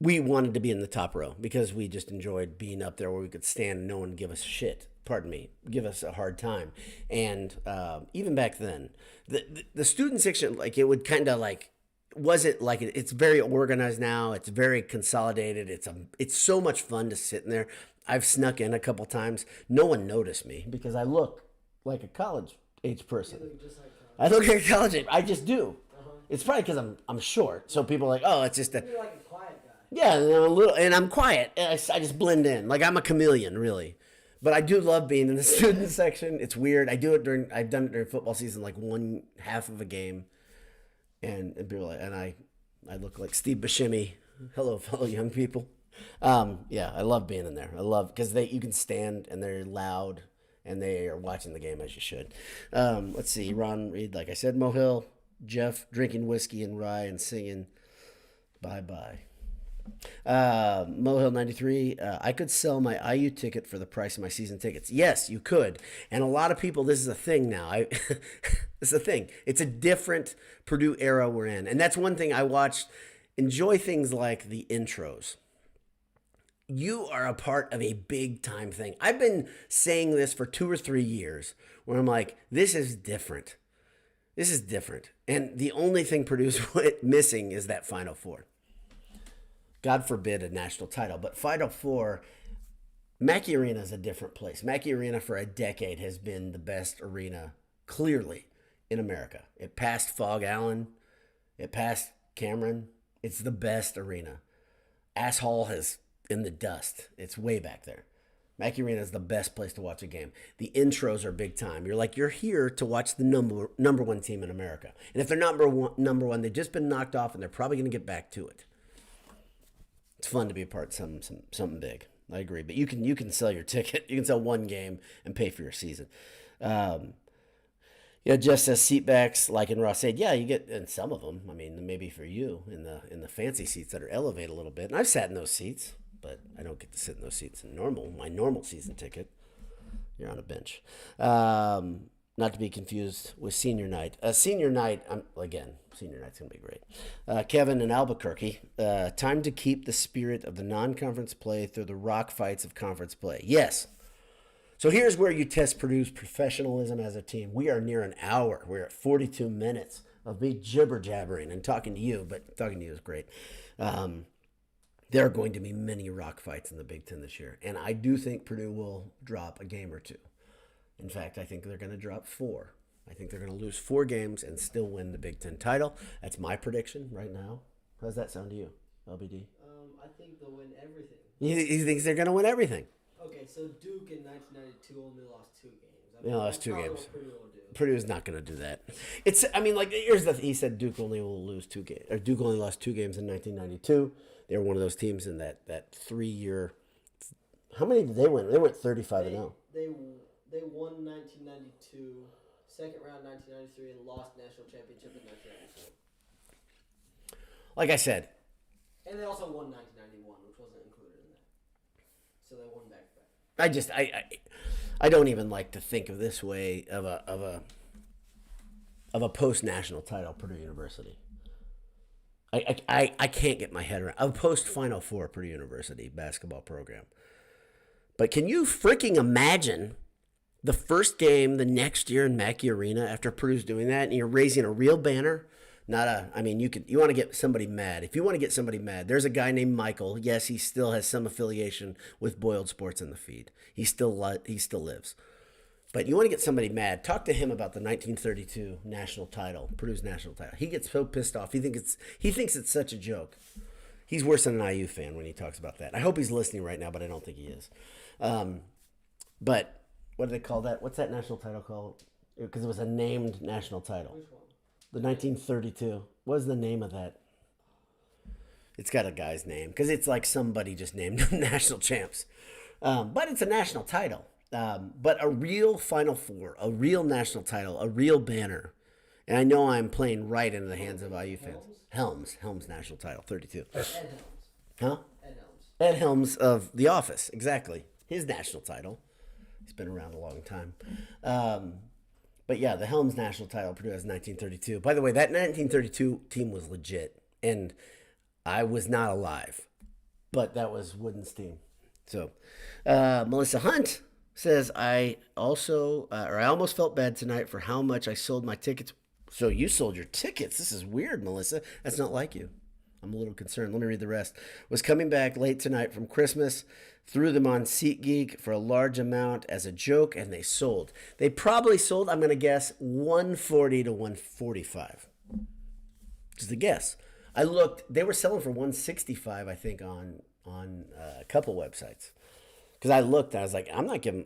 [SPEAKER 1] We wanted to be in the top row because we just enjoyed being up there where we could stand and no one give us shit. Pardon me, give us a hard time. And even back then, the student section, like it would kind of like, wasn't like it's very organized now. It's very consolidated. It's so much fun to sit in there. I've snuck in a couple times. No one noticed me because I look like a college age person.
[SPEAKER 2] You look just like
[SPEAKER 1] I look like a college age. I just do. It's probably because I'm short. So people are like, oh, it's just a.
[SPEAKER 2] You're like a quiet guy.
[SPEAKER 1] Yeah, a little, and I'm quiet. I just blend in. Like I'm a chameleon, really. But I do love being in the student section. It's weird. I've done it during football season, like one half of a game, and people are like, and I look like Steve Buscemi. Hello, fellow young people. Yeah, I love being in there. I love because you can stand and they're loud and they are watching the game as you should. Let's see, Ron Reed, like I said, Mohill, Jeff drinking whiskey and rye and singing bye bye. Mohill 93, I could sell my IU ticket for the price of my season tickets. Yes, you could. And a lot of people, this is a thing now. This is a thing. It's a different Purdue era we're in. And that's one thing I watched. Enjoy things like the intros. You are a part of a big time thing. I've been saying this for 2 or 3 years where I'm like, this is different. This is different. And the only thing Purdue's missing is that Final Four. God forbid a national title, but Final Four, Mackie Arena is a different place. Mackie Arena for a decade has been the best arena, clearly, in America. It passed Fog Allen. It passed Cameron. It's the best arena. Ass Hall is in the dust. It's way back there. Mackie Arena is the best place to watch a game. The intros are big time. You're here to watch the number one team in America. And if they're not number one, they've just been knocked off, and they're probably going to get back to it. It's fun to be a part of something big. I agree, but you can sell your ticket. You can sell one game and pay for your season. Just says seatbacks, like in Ross said, yeah, you get in some of them. I mean, maybe for you in the fancy seats that are elevated a little bit. And I've sat in those seats, but I don't get to sit in those seats in my normal season ticket. You're on a bench. Not to be confused with senior night. Senior night, senior night's going to be great. Kevin in Albuquerque, time to keep the spirit of the non-conference play through the rock fights of conference play. Yes. So here's where you test Purdue's professionalism as a team. We are near an hour. We're at 42 minutes of me jibber-jabbering and talking to you, but talking to you is great. There are going to be many rock fights in the Big Ten this year, and I do think Purdue will drop a game or two. In fact, I think they're going to drop 4. I think they're going to lose 4 games and still win the Big Ten title. That's my prediction right now. How does that sound to you, LBD?
[SPEAKER 2] I think they'll win everything.
[SPEAKER 1] He thinks they're going to win everything.
[SPEAKER 2] Okay, so Duke in 1992 only lost 2 games.
[SPEAKER 1] They lost 2 games.
[SPEAKER 2] Purdue will do.
[SPEAKER 1] Purdue's not going to do that. He said Duke only will lose 2 games. Or Duke only lost 2 games in 1992. They were one of those teams in that 3-year. How many did they win? They went 35-0.
[SPEAKER 2] They won 1992, second round 1993, and lost national championship in 1994.
[SPEAKER 1] Like I said.
[SPEAKER 2] And they also won 1991, which wasn't included in that. So they won back to back.
[SPEAKER 1] I don't even like to think of this way of a post national title Purdue University. I can't get my head around a post Final Four Purdue University basketball program. But can you freaking imagine the first game the next year in Mackie Arena after Purdue's doing that, and you're raising a real banner? You want to get somebody mad. If you want to get somebody mad, there's a guy named Michael. Yes, he still has some affiliation with Boiled Sports in the feed. He still lives. But you want to get somebody mad, talk to him about the 1932 national title, Purdue's national title. He gets so pissed off. He thinks it's such a joke. He's worse than an IU fan when he talks about that. I hope he's listening right now, but I don't think he is. But what do they call that? What's that national title called? Because it was a named national title.
[SPEAKER 2] Which one?
[SPEAKER 1] The 1932. What is the name of that? It's got a guy's name because it's like somebody just named them national champs. But it's a national title. But a real Final Four, a real national title, a real banner. And I know I'm playing right into the hands of IU fans. Helms national title, 32.
[SPEAKER 2] Ed Helms.
[SPEAKER 1] Huh?
[SPEAKER 2] Ed Helms.
[SPEAKER 1] Ed Helms of The Office, exactly. His national title. He's been around a long time. But yeah, the Helms national title, Purdue has 1932. By the way, that 1932 team was legit. And I was not alive. But that was Wooden's team. So, Melissa Hunt says, I almost felt bad tonight for how much I sold my tickets. So you sold your tickets. This is weird, Melissa. That's not like you. I'm a little concerned. Let me read the rest. Was coming back late tonight from Christmas. Threw them on SeatGeek for a large amount as a joke, and they sold. They probably sold, I'm going to guess, 140 to 145. Just a guess. I looked. They were selling for 165, I think, on a couple websites. Because I looked, and I was like, I'm not giving.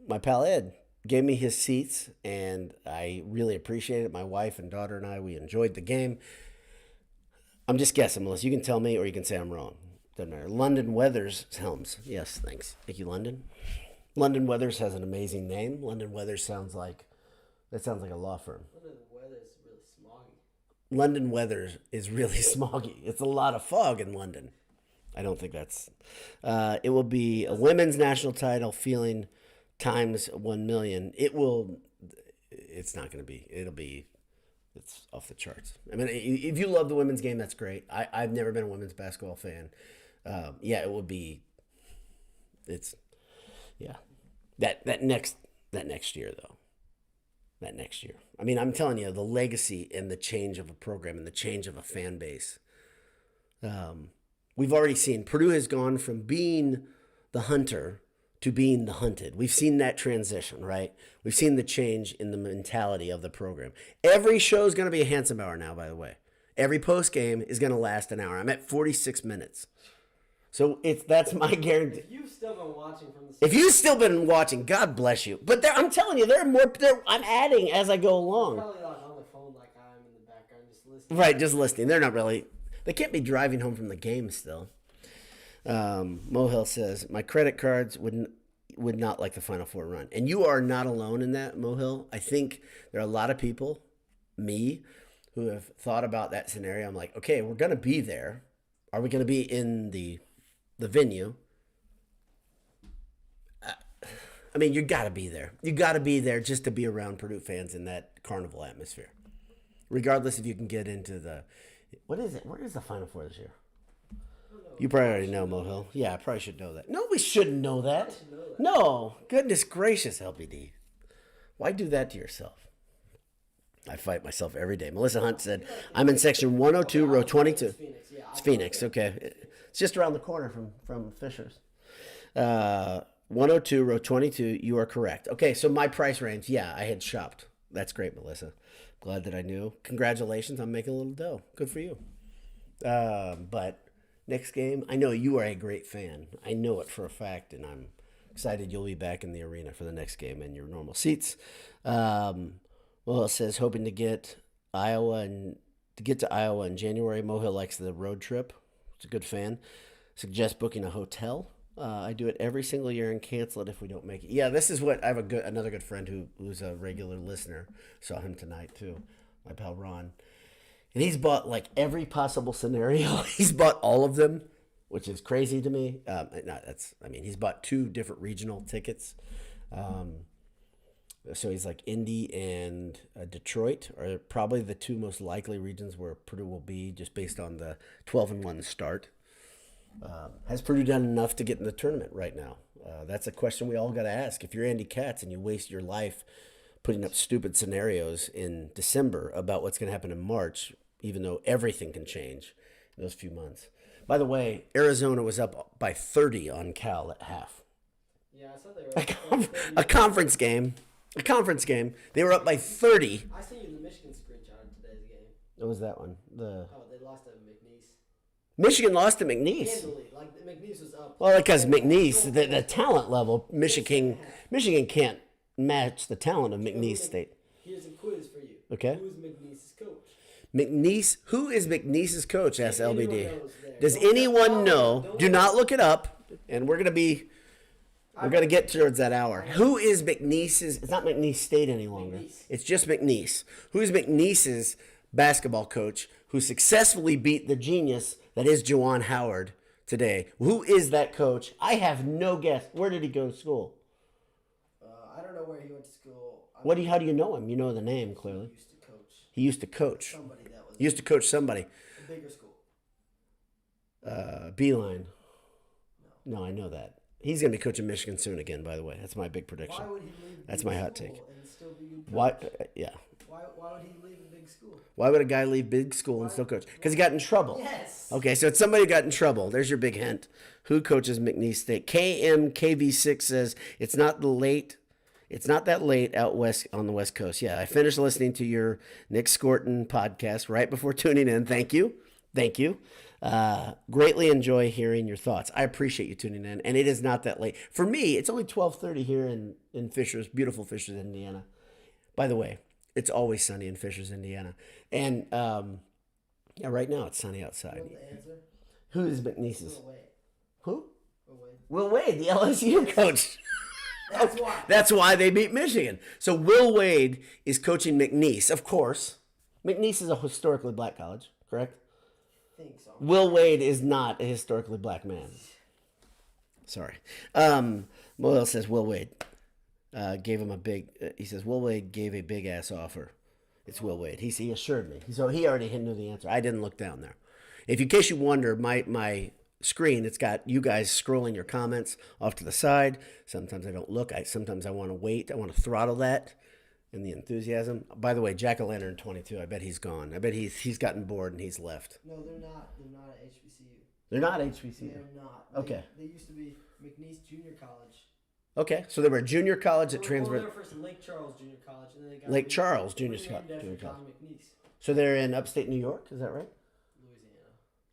[SPEAKER 1] My pal Ed gave me his seats, and I really appreciate it. My wife and daughter and I, we enjoyed the game. I'm just guessing, Melissa. You can tell me, or you can say I'm wrong. Doesn't matter. London Weathers Helms. Yes, thanks. Thank you, London. London Weathers has an amazing name. London Weathers sounds like a law firm.
[SPEAKER 2] London weather is really smoggy.
[SPEAKER 1] London Weathers is really smoggy. It's a lot of fog in London. I don't think that's. It will be a women's national title feeling times 1 million. It will. It's not going to be. It'll be. It's off the charts. I mean, if you love the women's game, that's great. I've never been a women's basketball fan. Yeah, it will be. It's. Yeah, that next year though. That next year. I mean, I'm telling you, the legacy and the change of a program and the change of a fan base. We've already seen Purdue has gone from being the hunter to being the hunted. We've seen that transition, right? We've seen the change in the mentality of the program. Every show is going to be a handsome hour now, by the way. Every post game is going to last an hour. I'm at 46 minutes. So that's my guarantee.
[SPEAKER 2] If you've still been watching from the
[SPEAKER 1] If you've still been watching, God bless you. But I'm telling you, there are more. I'm adding as I go along.
[SPEAKER 2] probably like on the phone like I am in the background just listening.
[SPEAKER 1] Right, just listening. They're not really. They can't be driving home from the game still. Mohill says, my credit cards would not like the Final Four run. And you are not alone in that, Mohill. I think there are a lot of people, me, who have thought about that scenario. I'm like, okay, we're going to be there. Are we going to be in the venue? I mean, you got to be there. You got to be there just to be around Purdue fans in that carnival atmosphere. Regardless if you can get into the... What is it? Where is the Final Four this year? You probably already know, Mohill. Yeah, I probably should know that. No, we shouldn't know that. No. Goodness gracious, LBD. Why do that to yourself? I fight myself every day. Melissa Hunt said, I'm in section 102, row 22. It's Phoenix, okay. It's just around the corner from Fisher's. 102, row 22, you are correct. Okay, so my price range, yeah, I had shopped. That's great, Melissa. Glad that I knew. Congratulations on making a little dough. Good for you. But next game, I know you are a great fan. I know it for a fact, and I'm excited you'll be back in the arena for the next game in your normal seats. Well, it says hoping to get to Iowa in January. Mohill likes the road trip. It's a good fan. Suggest booking a hotel. I do it every single year and cancel it if we don't make it. Yeah, this is what I have another good friend who's a regular listener. Saw him tonight too, my pal Ron, and he's bought like every possible scenario. He's bought all of them, which is crazy to me. He's bought 2 different regional tickets. So he's like Indy and Detroit are probably the 2 most likely regions where Purdue will be, just based on the 12-1 start. Has Purdue done enough to get in the tournament right now? That's a question we all got to ask. If you're Andy Katz and you waste your life putting up stupid scenarios in December about what's going to happen in March, even though everything can change in those few months. By the way, Arizona was up by 30 on Cal at half.
[SPEAKER 2] Yeah, I saw they were
[SPEAKER 1] A conference game. They were up by 30.
[SPEAKER 2] I sent you the Michigan screenshot of today's game.
[SPEAKER 1] What was that one?
[SPEAKER 2] They lost to McNeese.
[SPEAKER 1] Michigan lost to McNeese.
[SPEAKER 2] Handily. Like, McNeese was up.
[SPEAKER 1] Well, because McNeese, the talent level, Michigan can't match the talent of McNeese State.
[SPEAKER 2] Here's a quiz for you.
[SPEAKER 1] Okay.
[SPEAKER 2] Who is McNeese's coach?
[SPEAKER 1] Who is McNeese's coach? Asks LBD. Does
[SPEAKER 2] Don't
[SPEAKER 1] anyone know?
[SPEAKER 2] don't
[SPEAKER 1] Do not look it up, and we're gonna get towards that hour. Who is McNeese's? It's not McNeese State any longer.
[SPEAKER 2] McNeese.
[SPEAKER 1] It's just McNeese. Who is McNeese's basketball coach who successfully beat the genius that is Juwan Howard today? Who is that coach? I have no guess. Where did he go to school?
[SPEAKER 2] I don't know where he went to school.
[SPEAKER 1] How do you know him? You know the name clearly.
[SPEAKER 2] He used to coach
[SPEAKER 1] He used to coach.
[SPEAKER 2] somebody that was
[SPEAKER 1] He used to coach somebody.
[SPEAKER 2] a bigger school.
[SPEAKER 1] Beeline. No, I know that. He's going to be coaching Michigan soon again, by the way. That's my big prediction.
[SPEAKER 2] Why would he leave?
[SPEAKER 1] That's
[SPEAKER 2] big
[SPEAKER 1] my hot
[SPEAKER 2] school
[SPEAKER 1] take.
[SPEAKER 2] And still be a good
[SPEAKER 1] Why?
[SPEAKER 2] coach?
[SPEAKER 1] Yeah.
[SPEAKER 2] Why would he leave a big school?
[SPEAKER 1] Why would a guy leave big school and still coach? Because he got in trouble.
[SPEAKER 2] Yes.
[SPEAKER 1] Okay, so it's somebody who got in trouble. There's your big hint. Who coaches McNeese State? KMKV6 says it's not that late out west on the West Coast. Yeah, I finished listening to your Nick Scorton podcast right before tuning in. Thank you. Greatly enjoy hearing your thoughts. I appreciate you tuning in, and it is not that late. For me, it's only 12:30 here in Fishers, beautiful Fishers, Indiana. By the way, it's always sunny in Fishers, Indiana. And yeah, right now it's sunny outside.
[SPEAKER 2] You know the answer?
[SPEAKER 1] Who is McNeese's?
[SPEAKER 2] Will Wade.
[SPEAKER 1] Who?
[SPEAKER 2] Will Wade.
[SPEAKER 1] Will Wade, the LSU coach.
[SPEAKER 2] That's why.
[SPEAKER 1] That's why they beat Michigan. So Will Wade is coaching McNeese, of course. McNeese is a historically black college, correct?
[SPEAKER 2] I think so.
[SPEAKER 1] Will Wade is not a historically black man. Sorry. Moyle says Will Wade gave him a big. He says Will Wade gave a big ass offer. It's Will Wade. He assured me. So he already knew the answer. I didn't look down there. In case you wonder, my screen, it's got you guys scrolling your comments off to the side. Sometimes I don't look. Sometimes I want to wait. I want to throttle that and the enthusiasm. By the way, Jack-o'-lantern 22. I bet he's gone. I bet he's gotten bored and he's left.
[SPEAKER 2] No, they're not. They're not at HBCU.
[SPEAKER 1] They're not HBCU.
[SPEAKER 2] They're not.
[SPEAKER 1] Okay.
[SPEAKER 2] They used to be McNeese Junior College.
[SPEAKER 1] Okay, so they were a junior college that
[SPEAKER 2] Well,
[SPEAKER 1] transferred.
[SPEAKER 2] they were first Lake Charles Junior College, and then they got
[SPEAKER 1] Lake Charles Junior
[SPEAKER 2] renamed after
[SPEAKER 1] College.
[SPEAKER 2] John McNeese.
[SPEAKER 1] So they're in upstate New York. Is that right?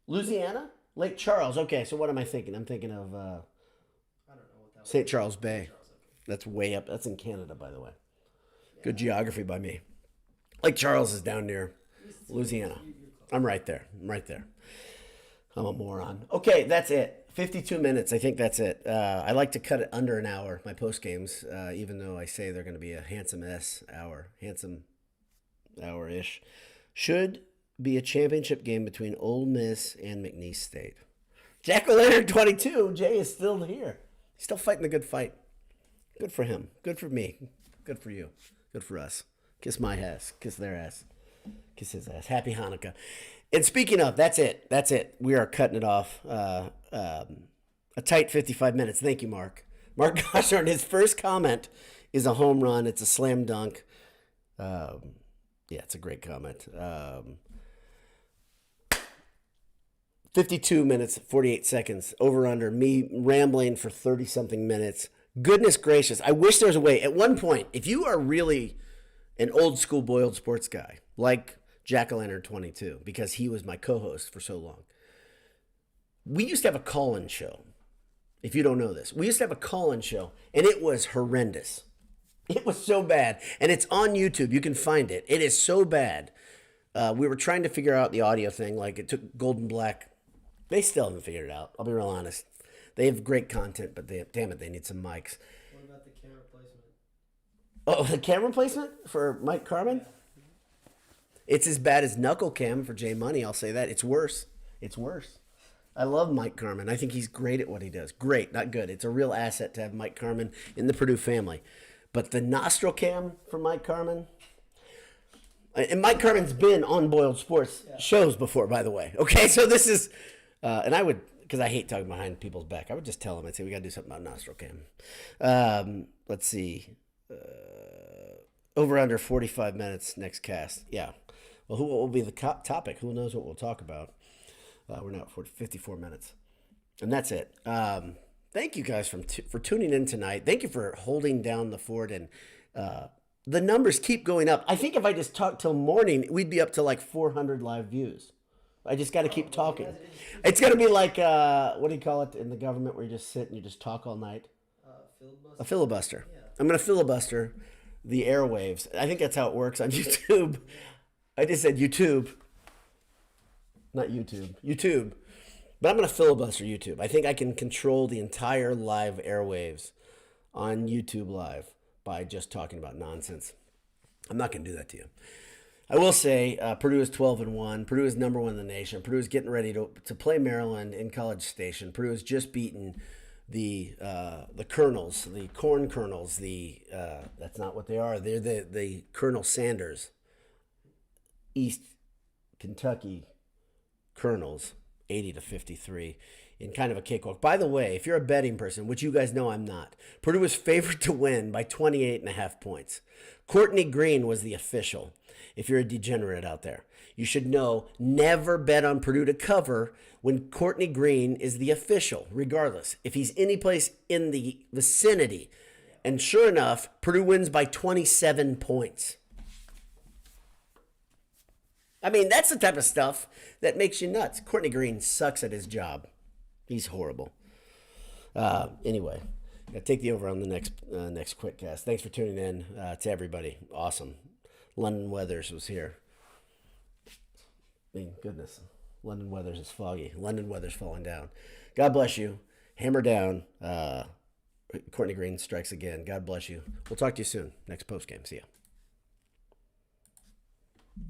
[SPEAKER 1] Louisiana? Lake Charles. Okay, so what am I thinking? I'm thinking of
[SPEAKER 2] I don't know what that was.
[SPEAKER 1] St. Charles Bay.
[SPEAKER 2] Charles, okay.
[SPEAKER 1] That's way up. That's in Canada, by the way. Good geography by me. Lake Charles is down near Louisiana. I'm right there. I'm a moron. Okay, that's it. 52 minutes. I think that's it. I like to cut it under an hour, my post games, even though I say they're going to be a handsome hour-ish. Should be a championship game between Ole Miss and McNeese State. Jack-o'-lantern 22. Jay is still here. He's still fighting the good fight. Good for him. Good for me. Good for you. Good for us. Kiss my ass. Kiss their ass. Kiss his ass. Happy Hanukkah. And speaking of, that's it. We are cutting it off. A tight 55 minutes. Thank you, Mark. Mark Goshorn, his first comment is a home run. It's a slam dunk. Yeah, it's a great comment. 52 minutes, 48 seconds. Over under. Me rambling for 30-something minutes. Goodness gracious. I wish there was a way. At one point, if you are really an old school boiled sports guy, like Jack-o'-lantern 22, because he was my co-host for so long, we used to have a call-in show. If you don't know this, we used to have a call-in show, and it was horrendous. It was so bad, and it's on YouTube. You can find it. It is so bad. We were trying to figure out the audio thing. Like, it took Golden Black. They still haven't figured it out. I'll be real honest. They have great content, but damn it, they need some mics.
[SPEAKER 2] What about the camera placement?
[SPEAKER 1] Oh, the camera placement for Mike Carmen?
[SPEAKER 2] Yeah.
[SPEAKER 1] It's as bad as Knuckle Cam for Jay Money. I'll say that. It's worse. I love Mike Carmen. I think he's great at what he does. Great, not good. It's a real asset to have Mike Carmen in the Purdue family. But the nostril cam for Mike Carmen, and Mike Carmen's been on Boiled Sports shows before, by the way. Okay, so this is, and I would, because I hate talking behind people's back, I would just tell them, I'd say, we got to do something about nostril cam. Let's see. Over under 45 minutes next cast. Yeah. Well, what will be the topic? Who knows what we'll talk about? We're now at 54 minutes. And that's it. Thank you guys for tuning in tonight. Thank you for holding down the fort. And the numbers keep going up. I think if I just talked till morning, we'd be up to like 400 live views. I just got to keep talking. It's going to be like, what do you call it in the government where you just sit and you just talk all night?
[SPEAKER 2] Filibuster.
[SPEAKER 1] A filibuster.
[SPEAKER 2] Yeah.
[SPEAKER 1] I'm going to filibuster the airwaves. I think that's how it works on YouTube. I just said YouTube. Not YouTube. YouTube. But I'm going to filibuster YouTube. I think I can control the entire live airwaves on YouTube Live by just talking about nonsense. I'm not going to do that to you. I will say Purdue is 12-1. Purdue is number 1 in the nation. Purdue is getting ready to play Maryland in College Station. Purdue has just beaten the Colonels, the Corn Colonels. That's not what they are. They're the Colonel Sanders, East Kentucky Colonels, 80-53 in kind of a cakewalk. By the way, if you're a betting person, which you guys know I'm not, Purdue was favored to win by 28.5 points. Courtney Green was the official. If you're a degenerate out there, you should know never bet on Purdue to cover when Courtney Green is the official, regardless. If he's any place in the vicinity. And sure enough, Purdue wins by 27 points. I mean, that's the type of stuff that makes you nuts. Courtney Green sucks at his job. He's horrible. Anyway, take the over on the next quick cast. Thanks for tuning in to everybody. Awesome. London Weathers was here. I mean, goodness. London Weathers is foggy. London Weathers falling down. God bless you. Hammer down. Courtney Green strikes again. God bless you. We'll talk to you soon. Next post game. See ya.